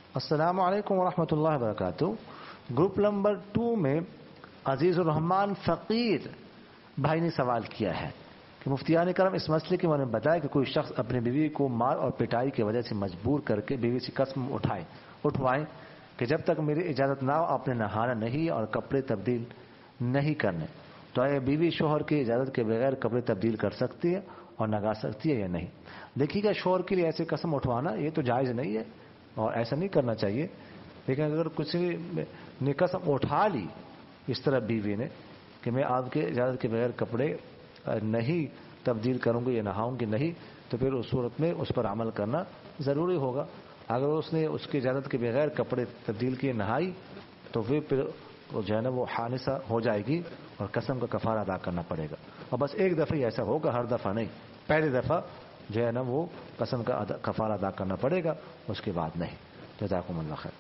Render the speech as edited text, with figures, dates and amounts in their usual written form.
अस्सलामु अलैकुम वरहमतुल्लाहि वबरकातुहू। ग्रुप नंबर 2 में अजीजुर रहमान फकीर भाई ने सवाल किया है कि मुफ्तियान करम इस मसले के बारे में बताया कि कोई शख्स अपनी बीवी को मार और पिटाई की वजह से मजबूर करके बीवी से कसम उठवाए कि जब तक मेरी इजाज़त ना हो आपने नहाना नहीं और कपड़े तब्दील नहीं करने, तो ये बीवी शोहर की इजाज़त के बगैर कपड़े तब्दील कर सकती है और नगा सकती है या नहीं। देखिएगा, शोहर के लिए ऐसे कसम उठवाना ये तो जायज़ नहीं है और ऐसा नहीं करना चाहिए। लेकिन अगर किसी ने कसम उठा ली इस तरह बीवी ने कि मैं आपके इजाज़त के बगैर कपड़े नहीं तब्दील करूंगी या नहाऊंगी नहीं, तो फिर उस सूरत में उस पर अमल करना ज़रूरी होगा। अगर उसने उसकी इजाज़त के बगैर कपड़े तब्दील किए नहाई तो फिर वो जो है ना वो हानिसा हो जाएगी और कसम का कफारा अदा करना पड़ेगा। और बस एक दफ़ा ही ऐसा होगा, हर दफ़ा नहीं। पहली दफ़ा जो है ना वो कसम का कफारा अदा करना पड़ेगा, उसके बाद नहीं। जज़ाकुमुल्लाह खैर।